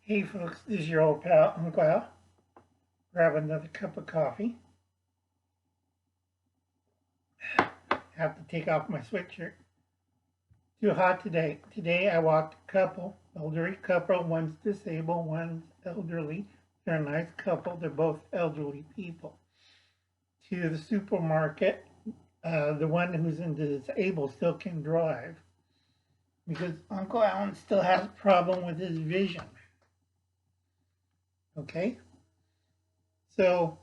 Hey folks, this is your old pal, Uncle Al. Grab another cup of coffee. Have to take off my sweatshirt. Too hot today. Today I walked a couple, elderly couple, one's disabled, one's elderly. They're a nice couple, they're both elderly people. To the supermarket, the one who's in the disabled still can drive because Uncle Alan still has a problem with his vision. Okay? So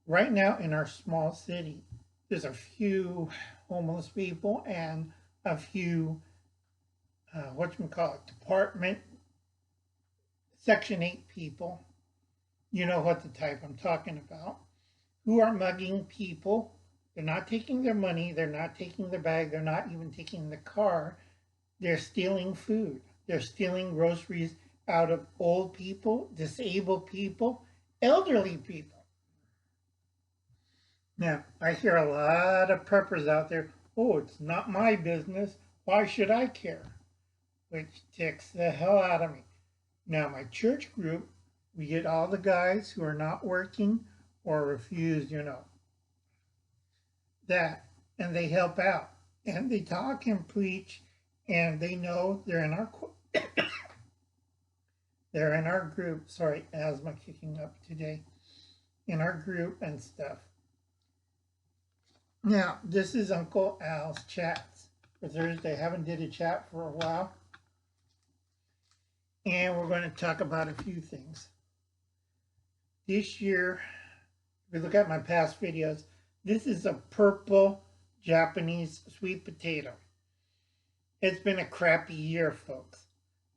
right now in our small city, there's a few homeless people and a few, department, Section 8 people. You know what the type I'm talking about, who are mugging people. They're not taking their money, they're not taking their bag, they're not even taking the car. They're stealing food. They're stealing groceries out of old people, disabled people, elderly people. Now, I hear a lot of preppers out there, oh, it's not my business. Why should I care? Which ticks the hell out of me. Now, my church group, we get all the guys who are not working or refuse, that, and they help out. And they talk and preach, and they know they're in our they're in our group. Sorry, asthma kicking up today. In our group and stuff. Now, this is Uncle Al's chats for Thursday. I haven't did a chat for a while. And we're going to talk about a few things. This year, if we look at my past videos, this is a purple Japanese sweet potato. It's been a crappy year, folks.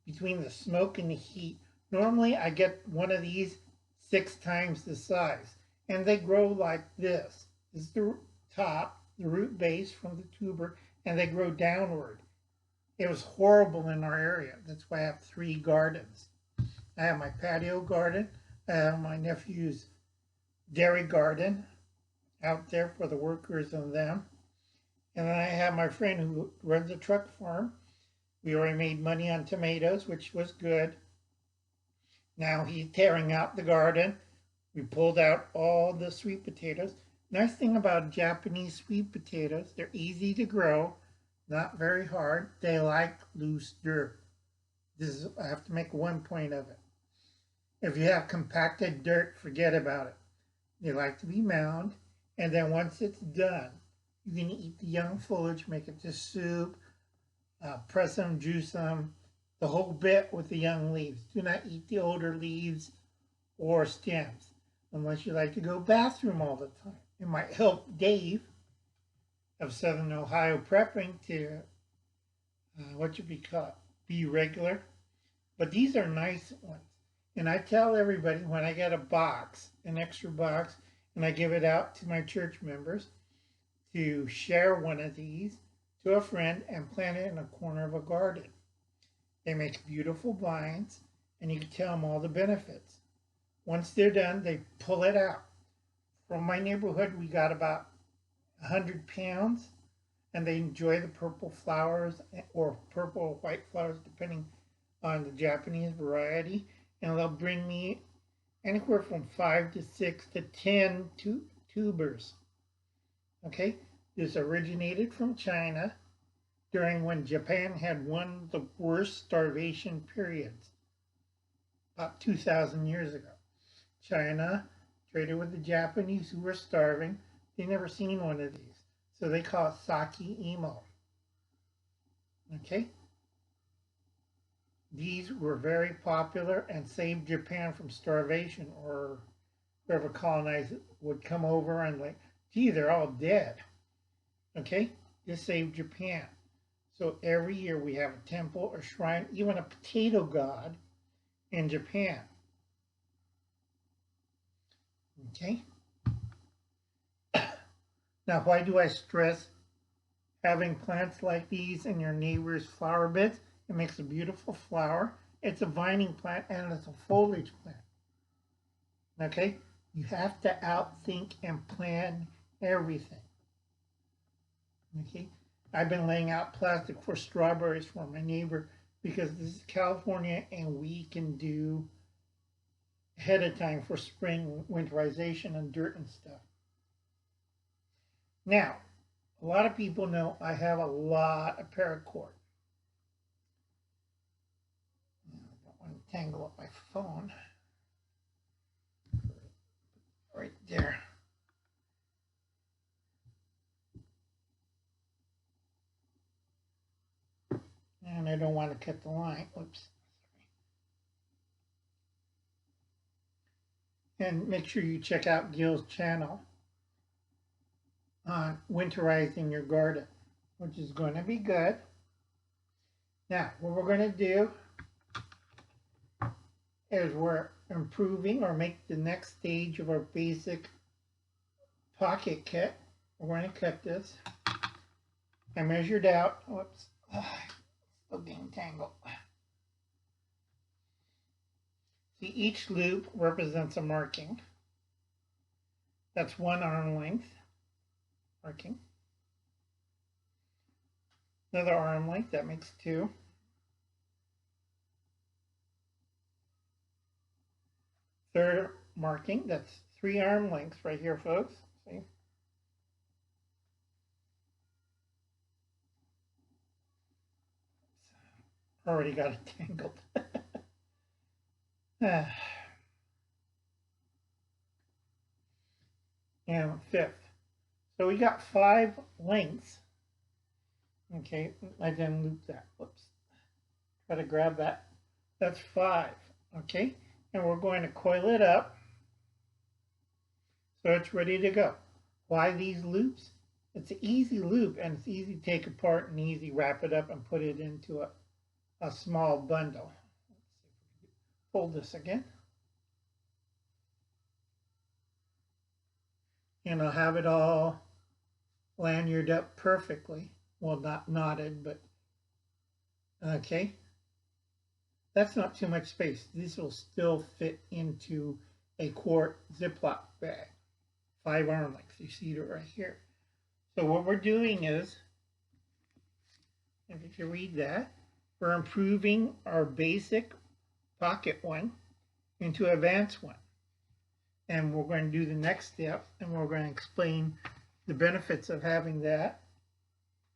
Between the smoke and the heat, normally I get one of these 6 times the size. And they grow like this. This is the top, the root base from the tuber, and they grow downward. It was horrible in our area. That's why I have 3 gardens. I have my patio garden. I have my nephew's dairy garden out there for the workers and them. And then I have my friend who runs a truck farm. We already made money on tomatoes, which was good. Now he's tearing out the garden. We pulled out all the sweet potatoes. Nice thing about Japanese sweet potatoes, they're easy to grow, not very hard. They like loose dirt. I have to make one point of it. If you have compacted dirt, forget about it. They like to be mound, and then once it's done, you can eat the young foliage, make it to soup, press them, juice them, the whole bit with the young leaves. Do not eat the older leaves or stems, unless you like to go bathroom all the time. It might help Dave of Southern Ohio prepping to, be regular. But these are nice ones. And I tell everybody when I get a box, an extra box, and I give it out to my church members to share one of these to a friend and plant it in a corner of a garden. They make beautiful vines, and you can tell them all the benefits. Once they're done, they pull it out. From my neighborhood, we got about 100 pounds, and they enjoy the purple flowers or purple or white flowers, depending on the Japanese variety. And they'll bring me anywhere from 5 to 6 to 10 tubers. Okay, this originated from China during when Japan had one of the worst starvation periods, about 2,000 years ago. China traded with the Japanese who were starving. They never seen one of these, so they call it sake imo. Okay? These were very popular and saved Japan from starvation, or whoever colonized it would come over and like, gee, they're all dead. Okay? This saved Japan. So every year we have a temple, a shrine, even a potato god in Japan. Okay? Now, why do I stress having plants like these in your neighbor's flower beds? It makes a beautiful flower. It's a vining plant and it's a foliage plant. Okay? You have to outthink and plan everything. Okay? I've been laying out plastic for strawberries for my neighbor because this is California and we can do ahead of time for spring winterization and dirt and stuff. Now, a lot of people know I have a lot of paracord. I don't want to tangle up my phone. Right there. And I don't want to cut the line. Oops. And make sure you check out Gil's channel on winterizing your garden, which is going to be good. Now, what we're going to do is we're improving or make the next stage of our basic pocket kit. We're going to cut this. I measured out, whoops, still being tangled. See, each loop represents a marking. That's 1 arm length marking. Another arm length, that makes 2. Third marking, that's 3 arm lengths right here, folks. See? Already got it tangled. And 5th. So we got 5 lengths. Okay, I didn't loop that. Whoops. Try to grab that. That's 5. Okay, and we're going to coil it up so it's ready to go. Why these loops? It's an easy loop and it's easy to take apart and easy wrap it up and put it into a small bundle. Fold this again. And I'll have it all lanyarded up perfectly. Well, not knotted, but okay. That's not too much space. This will still fit into a quart Ziploc bag. 5 arm lengths. You see it right here. So what we're doing is, if you read that, we're improving our basic pocket one into advanced one. And we're going to do the next step, and we're going to explain the benefits of having that.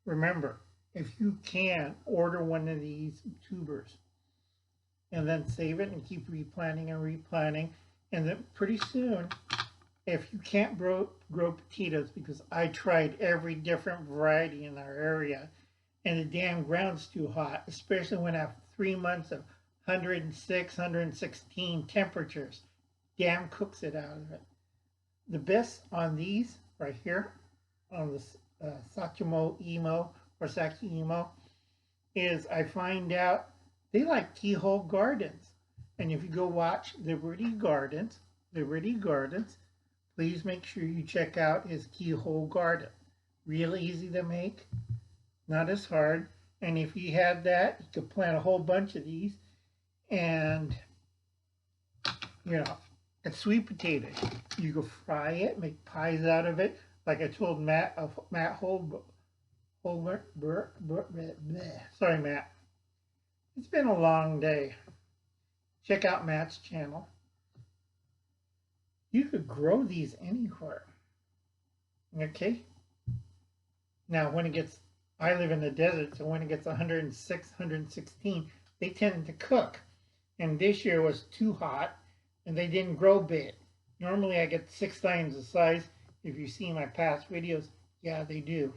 Remember, if you can, order one of these tubers and then save it and keep replanting and replanting. And then pretty soon, if you can't grow potatoes, because I tried every different variety in our area, and the damn ground's too hot, especially when I have 3 months of 106, 116 temperatures. Damn cooks it out of it. The best on these right here, on the Sachimo Emo or Saki Emo, is I find out they like keyhole gardens. And if you go watch Liberty Gardens, please make sure you check out his keyhole garden. Real easy to make, not as hard. And if you had that, you could plant a whole bunch of these. And, you know, it's sweet potatoes. You can fry it, make pies out of it. Like I told Matt Holbert. Sorry, Matt. It's been a long day. Check out Matt's channel. You could grow these anywhere. Okay? Now, when it gets, I live in the desert, so when it gets 106, 116, they tend to cook. And this year was too hot, and they didn't grow big. Normally, I get 6 times the size. If you see my past videos, yeah, they do.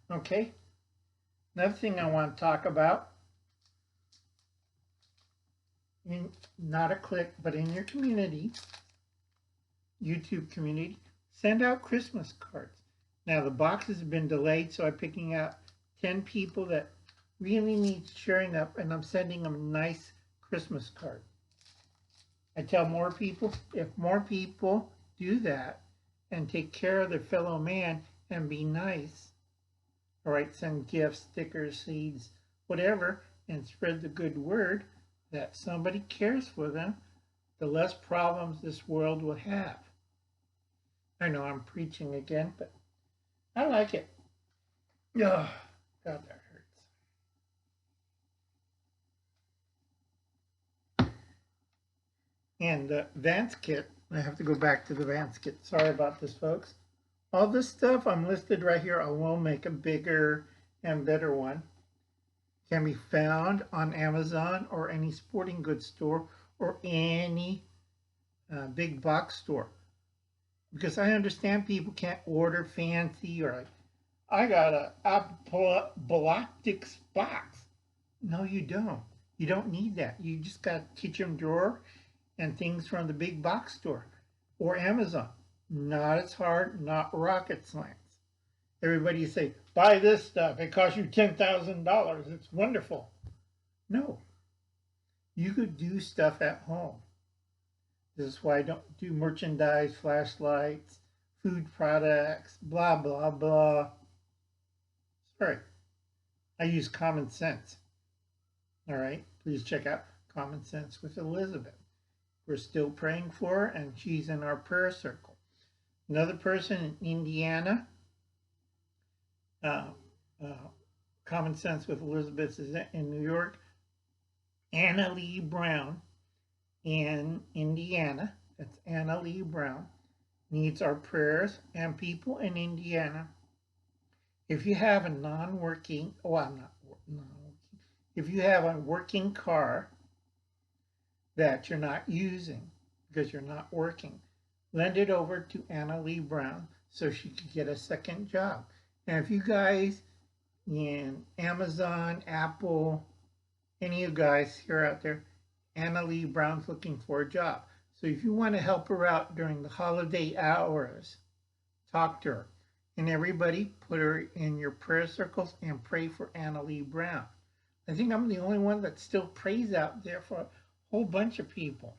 Okay? Another thing I want to talk about, not a click, but in your community, YouTube community, send out Christmas cards. Now, the boxes have been delayed, so I'm picking out 10 people that really need cheering up, and I'm sending them a nice Christmas card. I tell more people, if more people do that and take care of their fellow man and be nice, all right, send gifts, stickers, seeds, whatever, and spread the good word that somebody cares for them, the less problems this world will have. I know I'm preaching again, but I like it. Oh, God, that hurts. And the Vance kit, I have to go back to the Vance kit. Sorry about this, folks. All this stuff I'm listed right here. I will make a bigger and better one. Can be found on Amazon or any sporting goods store or any big box store. Because I understand people can't order fancy or I got a apoplectics box. No, you don't. You don't need that. You just got a kitchen drawer and things from the big box store or Amazon. Not as hard, not rocket science. Everybody say, buy this stuff. It costs you $10,000. It's wonderful. No, you could do stuff at home. This is why I don't do merchandise, flashlights, food products, blah, blah, blah. Sorry. I use common sense. All right. Please check out Common Sense with Elizabeth. We're still praying for her, and she's in our prayer circle. Another person in Indiana, Common Sense with Elizabeth is in New York. Anna Lee Brown in Indiana, that's Anna Lee Brown, needs our prayers. And people in Indiana, if you have a non-working, if you have a working car that you're not using because you're not working, lend it over to Anna Lee Brown so she can get a second job. And if you guys in Amazon, Apple, any of you guys here out there, Anna Lee Brown's looking for a job. So if you want to help her out during the holiday hours, talk to her. And everybody, put her in your prayer circles and pray for Anna Lee Brown. I think I'm the only one that still prays out there for a whole bunch of people.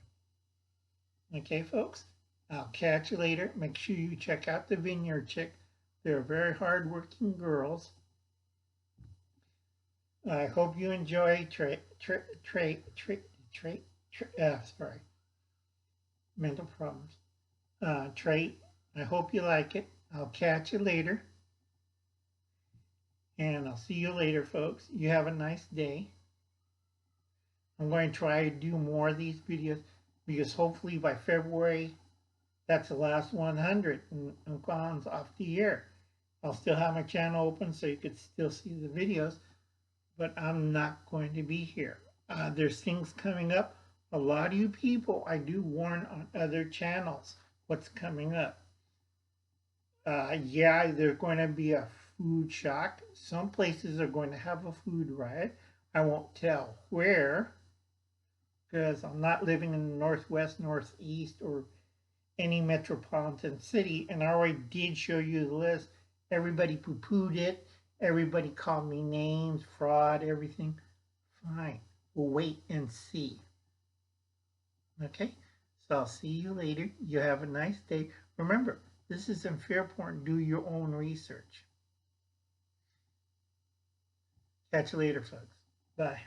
Okay, folks? I'll catch you later. Make sure you check out the Vineyard Chick. They're very hard-working girls. I hope you enjoy mental problems. Trait. I hope you like it. I'll catch you later. And I'll see you later, folks. You have a nice day. I'm going to try to do more of these videos because hopefully by February, that's the last 100 and I'm off the air. I'll still have my channel open so you could still see the videos, but I'm not going to be here. There's things coming up. A lot of you people, I do warn on other channels what's coming up. Yeah, there's going to be a food shock. Some places are going to have a food riot. I won't tell where because I'm not living in the Northwest, Northeast, or any metropolitan city. And I already did show you the list. Everybody poo-pooed it. Everybody called me names, fraud, everything. Fine. We'll wait and see. Okay? So I'll see you later. You have a nice day. Remember, this isn't fear porn. Do your own research. Catch you later, folks. Bye.